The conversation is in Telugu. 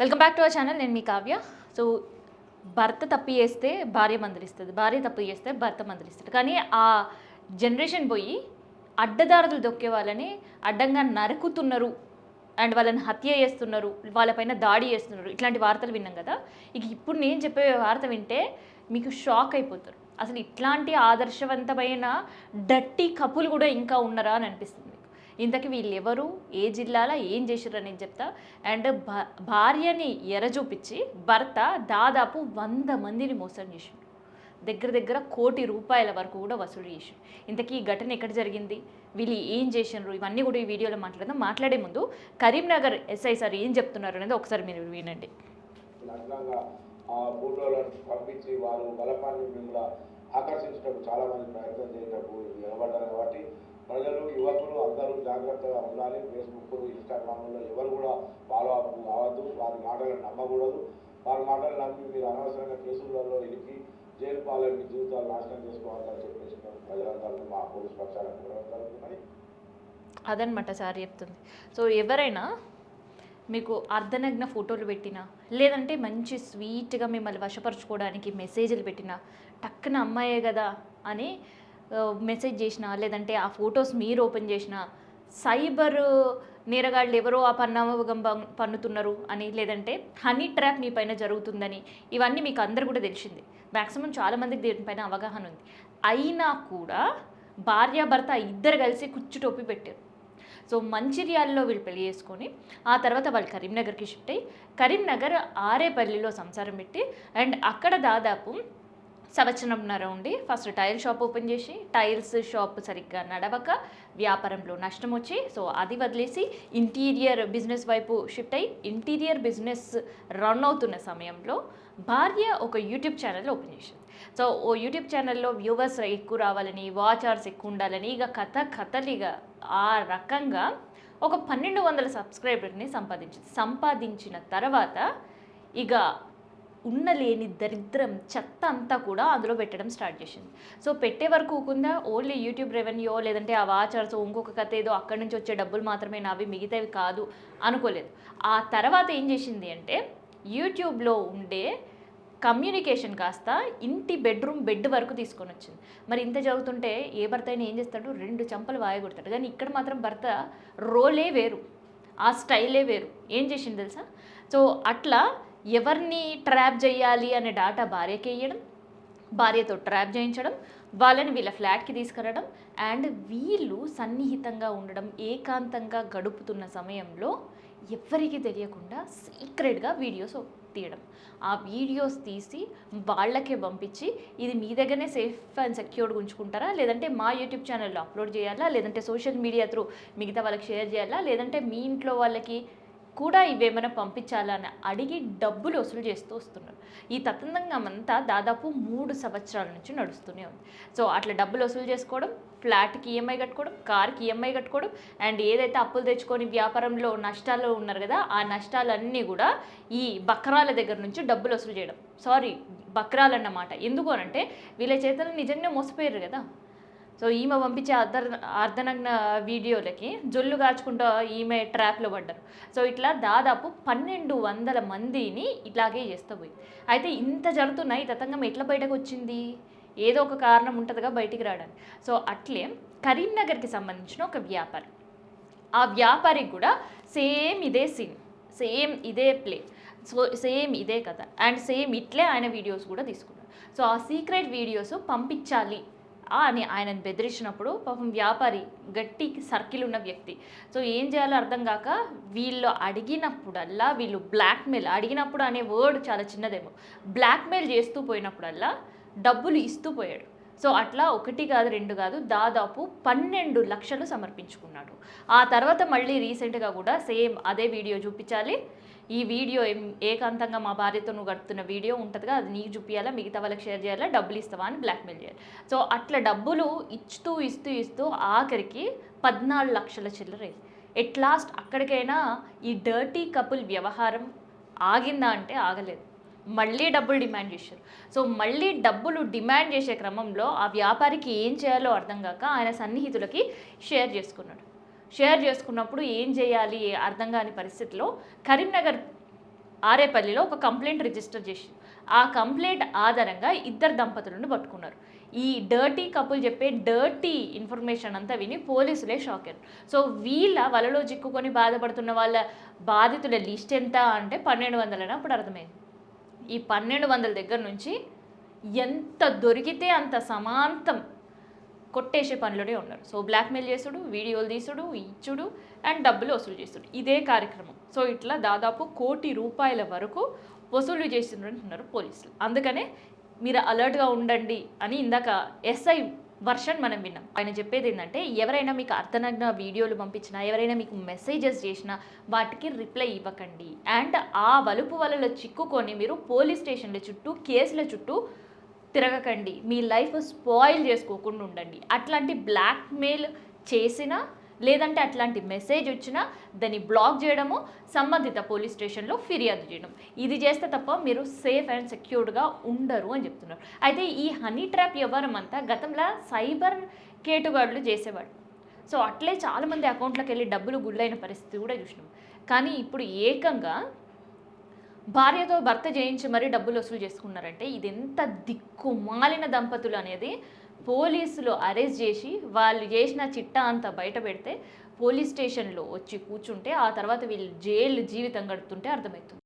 Welcome back to our channel. నేను మీ కావ్య. సో భర్త తప్పు చేస్తే భార్య మందలిస్తుంది, భార్య తప్పు చేస్తే భర్త మందలిస్తాడు. కానీ ఆ జనరేషన్ పోయి అడ్డదారులు దొక్కే వాళ్ళని అడ్డంగా నరుకుతున్నారు అండ్ వాళ్ళని హత్య చేస్తున్నారు, వాళ్ళపైన దాడి చేస్తున్నారు. ఇట్లాంటి వార్తలు విన్నాం కదా. ఇక ఇప్పుడు నేను చెప్పే వార్త వింటే మీకు షాక్ అయిపోతారు. అసలు ఇట్లాంటి ఆదర్శవంతమైన డట్టి కపుల్ కూడా ఇంకా ఉన్నారా అని అనిపిస్తుంది. ఇంతకీ వీళ్ళు ఎవరు, ఏ జిల్లాలో ఏం చేసారు అనేది చెప్తా. అండ్ భార్యని ఎరచూపించి భర్త దాదాపు 100 మందిని మోసం చేసిండు. దగ్గర దగ్గర ₹1,00,00,000 వరకు కూడా వసూలు చేసిండు. ఇంతకీ ఈ ఘటన ఎక్కడ జరిగింది, వీళ్ళు ఏం చేసినారు, ఇవన్నీ కూడా ఈ వీడియోలో మాట్లాడదాం. మాట్లాడే ముందు కరీంనగర్ ఎస్ఐ సార్ ఏం చెప్తున్నారు అనేది ఒకసారి మీరు వినండి. పంపించి వారు బలపాన్ని మిమ్మల్ని ఆకర్షించడానికి చాలా మంది ప్రయత్నం చేయటప్పుడు నిలబడ్డారు. కాబట్టి ప్రజలు, యువకులు అందరూ జాగ్రత్తగా ఉండాలి. ఫేస్బుక్, ఇన్స్టాగ్రామ్లో ఎవరు కూడా ఫాలో అప్ కావద్దు. వారి మాటలను నమ్మకూడదు. వారి మాటలు నమ్మి మీరు అనవసరంగా కేసులలో ఇరికి జైలు పాలన మీ జీవితాలు నాశనం చేసుకోవాలని చెప్పేసి ప్రజలందరూ మా పోలీస్ పక్షాలకు కూడా జరుగుతున్నాయి. అదనమాట సార్ చెప్తుంది. సో ఎవరైనా మీకు అర్ధనగ్న ఫోటోలు పెట్టినా, లేదంటే మంచి స్వీట్గా మిమ్మల్ని వశపరచుకోవడానికి మెసేజ్లు పెట్టినా, టక్కున అమ్మాయే కదా అని మెసేజ్ చేసినా, లేదంటే ఆ ఫొటోస్ మీరు ఓపెన్ చేసినా, సైబర్ నేరగాళ్ళు ఎవరో ఆ పన్నామగం పన్నుతున్నారు అని, లేదంటే హనీ ట్రాప్ మీ పైన జరుగుతుందని, ఇవన్నీ మీకు అందరు కూడా తెలిసింది. మ్యాక్సిమం చాలామందికి దీనిపైన అవగాహన ఉంది. అయినా కూడా భార్యాభర్త ఇద్దరు కలిసి కుచ్చు టోపీ పెట్టారు. సో మంచిర్యాలలో వీళ్ళు పెళ్లి చేసుకొని ఆ తర్వాత వాళ్ళు కరీంనగర్కి షిఫ్ట్ అయ్యి కరీంనగర్ ఆరేపల్లిలో సంసారం పెట్టి అండ్ అక్కడ దాదాపు సంవత్సరంన్నర ఉండి ఫస్ట్ టైల్ షాప్ ఓపెన్ చేసి టైల్స్ షాప్ సరిగ్గా నడవక వ్యాపారంలో నష్టం వచ్చి సో అది వదిలేసి ఇంటీరియర్ బిజినెస్ వైపు షిఫ్ట్ అయ్యి ఇంటీరియర్ బిజినెస్ రన్ అవుతున్న సమయంలో భార్య ఒక యూట్యూబ్ ఛానల్ ఓపెన్ చేసింది. సో ఓ యూట్యూబ్ ఛానల్లో వ్యూవర్స్ ఎక్కువ రావాలని, వాచ్ అవర్స్ ఎక్కువ ఉండాలని, ఇక కథలిగా ఆ రకంగా ఒక 1,200 సబ్స్క్రైబర్ని సంపాదించిన తర్వాత ఇక లేని దరిద్రం చెత్త అంతా కూడా అందులో పెట్టడం స్టార్ట్ చేసింది. సో పెట్టే వరకు ఊకుందా ఓన్లీ యూట్యూబ్ రెవెన్యూ, లేదంటే ఆ వాచర్స్, ఇంకొక కథ ఏదో అక్కడి నుంచి వచ్చే డబ్బులు మాత్రమే నావి, మిగతావి కాదు అనుకోలేదు. ఆ తర్వాత ఏం చేసింది అంటే యూట్యూబ్లో ఉండే కమ్యూనికేషన్ కాస్త ఇంటి బెడ్ వరకు తీసుకొని వచ్చింది. మరి ఇంత జరుగుతుంటే ఏ భర్త అయినా ఏం చేస్తాడు, 2 చంపలు వాయగొడతాడు. కానీ ఇక్కడ మాత్రం భర్త రోలే వేరు, ఆ స్టైలే వేరు. ఏం చేసింది తెలుసా? సో అట్లా ఎవరిని ట్రాప్ చేయాలి అనే డాటా భార్యకి వేయడం, భార్యతో ట్రాప్ చేయించడం, వాళ్ళని వీళ్ళ ఫ్లాట్కి తీసుకురావడం అండ్ వీళ్ళు సన్నిహితంగా ఉండడం, ఏకాంతంగా గడుపుతున్న సమయంలో ఎవరికి తెలియకుండా సీక్రెట్గా వీడియోస్ తీయడం. ఆ వీడియోస్ తీసి వాళ్ళకే పంపించి ఇది మీ దగ్గరనే సేఫ్ అండ్ సెక్యూర్డ్గా ఉంచుకుంటారా, లేదంటే మా యూట్యూబ్ ఛానల్లో అప్లోడ్ చేయాలా, లేదంటే సోషల్ మీడియా త్రూ మిగతా వాళ్ళకి షేర్ చేయాలా, లేదంటే మీ ఇంట్లో వాళ్ళకి కూడా ఇవేమైనా పంపించాలని అడిగి డబ్బులు వసూలు చేస్తూ వస్తున్నారు. ఈ తతంగం అంతా దాదాపు 3 సంవత్సరాల నుంచి నడుస్తూనే ఉంది. సో అట్లా డబ్బులు వసూలు చేసుకోవడం, ఫ్లాట్కి ఈఎంఐ కట్టుకోవడం, కార్కి ఈఎంఐ కట్టుకోవడం అండ్ ఏదైతే అప్పులు తెచ్చుకొని వ్యాపారంలో నష్టాల్లో ఉన్నారు కదా, ఆ నష్టాలన్నీ కూడా ఈ బక్రాల దగ్గర నుంచి డబ్బులు వసూలు చేయడం. సారీ, బక్రాలు అన్నమాట. ఎందుకు అనంటే వీళ్ళ చేతలు నిజంగా మోసపోయారు కదా. సో ఈమె పంపించే అర్ధనగ్న వీడియోలకి జొల్లు కాచుకుంటూ ఈమె ట్రాప్లో పడ్డారు. సో ఇట్లా దాదాపు 1,200 మందిని ఇట్లాగే చేస్తూ పోయింది. అయితే ఇంత జరుగుతున్న ఈ తతంగం ఎట్లా బయటకు వచ్చింది? ఏదో ఒక కారణం ఉంటుందిగా బయటికి రావడానికి. సో అట్లే కరీంనగర్కి సంబంధించిన ఒక వ్యాపారి, ఆ వ్యాపారికి కూడా సేమ్ ఇదే సీన్, సేమ్ ఇదే ప్లే, సో సేమ్ ఇదే కథ అండ్ సేమ్ ఇట్లే ఆయన వీడియోస్ కూడా తీసుకున్నారు. సో ఆ సీక్రెట్ వీడియోస్ పంపించాలి అని ఆయనను బెదిరించినప్పుడు పాపం వ్యాపారి గట్టి సర్కిల్ ఉన్న వ్యక్తి. సో ఏం చేయాలో అర్థం కాక వీళ్ళు అడిగినప్పుడల్లా, వీళ్ళు బ్లాక్మెయిల్, అడిగినప్పుడు అనే వర్డ్ చాలా చిన్నదేమో, బ్లాక్మెయిల్ చేస్తూ పోయినప్పుడల్లా డబ్బులు ఇస్తూ పోయాడు. సో అట్లా 1 కాదు 2 కాదు దాదాపు 12 లక్షలు సమర్పించుకున్నాడు. ఆ తర్వాత మళ్ళీ రీసెంట్గా కూడా సేమ్ అదే వీడియో చూపించాలి, ఈ వీడియో ఏకాంతంగా మా భార్యతో నువ్వు గడుపుతున్న వీడియో ఉంటుందిగా, అది నీకు చూపించాలా, మిగతా వాళ్ళకి షేర్ చేయాలా, డబ్బులు ఇస్తావా అని బ్లాక్మెయిల్ చేయాలి. సో అట్లా డబ్బులు ఇస్తూ ఆఖరికి 14 లక్షల చిల్లర. ఎట్ లాస్ట్ అక్కడికైనా ఈ డర్టీ కపుల్ వ్యవహారం ఆగిందా అంటే ఆగలేదు. మళ్ళీ డబ్బులు డిమాండ్ చేశారు. సో మళ్ళీ డబ్బులు డిమాండ్ చేసే క్రమంలో ఆ వ్యాపారికి ఏం చేయాలో అర్థం కాక ఆయన సన్నిహితులకి షేర్ చేసుకున్నప్పుడు ఏం చేయాలి అర్థం కాని పరిస్థితిలో కరీంనగర్ ఆరేపల్లిలో ఒక కంప్లైంట్ రిజిస్టర్ చేసి ఆ కంప్లైంట్ ఆధారంగా ఇద్దరు దంపతులను పట్టుకున్నారు. ఈ డర్టీ కపుల్ చెప్పే డర్టీ ఇన్ఫర్మేషన్ అంతా విని పోలీసులే షాక్ అయ్యారు. సో వీళ్ళ వలలో చిక్కుకొని బాధపడుతున్న వాళ్ళ బాధితుల లిస్ట్ ఎంత అంటే 1200 అని అప్పుడు అర్థమైంది. ఈ 1200 దగ్గర నుంచి ఎంత దొరికితే అంత సమాంతం కొట్టేసే పనిలోనే ఉన్నారు. సో బ్లాక్మెయిల్ చేసుడు, వీడియోలు తీసుడు, ఇచ్చుడు అండ్ డబ్బులు వసూలు చేసుడు ఇదే కార్యక్రమం. సో ఇట్లా దాదాపు ₹1,00,00,000 వరకు వసూలు చేస్తున్నారు పోలీసులు. అందుకనే మీరు అలర్ట్గా ఉండండి అని ఇందాక ఎస్ఐ వర్షన్ మనం విన్నాం. ఆయన చెప్పేది ఏంటంటే ఎవరైనా మీకు అర్థనగ్న వీడియోలు పంపించినా, ఎవరైనా మీకు మెసేజెస్ చేసినా వాటికి రిప్లై ఇవ్వకండి. అండ్ ఆ వలుపు వలలో చిక్కుకొని మీరు పోలీస్ స్టేషన్ల చుట్టూ, కేసుల చుట్టూ తిరగకండి. మీ లైఫ్ స్పాయిల్ చేసుకోకుండా ఉండండి. అట్లాంటి బ్లాక్మెయిల్ చేసినా లేదంటే అట్లాంటి మెసేజ్ వచ్చినా దాన్ని బ్లాక్ చేయడము, సంబంధిత పోలీస్ స్టేషన్లో ఫిర్యాదు చేయడం, ఇది చేస్తే తప్ప మీరు సేఫ్ అండ్ సెక్యూర్డ్గా ఉండరు అని చెప్తున్నారు. అయితే ఈ హనీ ట్రాప్ వ్యవహారం అంతా గతంలో సైబర్ కేటుగాడులు చేసేవాడు. సో అట్లే చాలామంది అకౌంట్లోకి వెళ్ళి డబ్బులు గుళ్ళైన పరిస్థితి కూడా చూసినాం. కానీ ఇప్పుడు ఏకంగా భార్యతో భర్త చేయించి మరీ డబ్బులు వసూలు చేసుకున్నారంటే ఇది ఎంత దిక్కుమాలిన దంపతులు అనేది పోలీసులు అరెస్ట్ చేసి వాళ్ళు చేసిన చిట్టా అంతా బయట పెడితే పోలీస్ స్టేషన్లో వచ్చి కూర్చుంటే ఆ తర్వాత వీళ్ళు జైలు జీవితం గడుపుతుంటే అర్థమవుతుంది.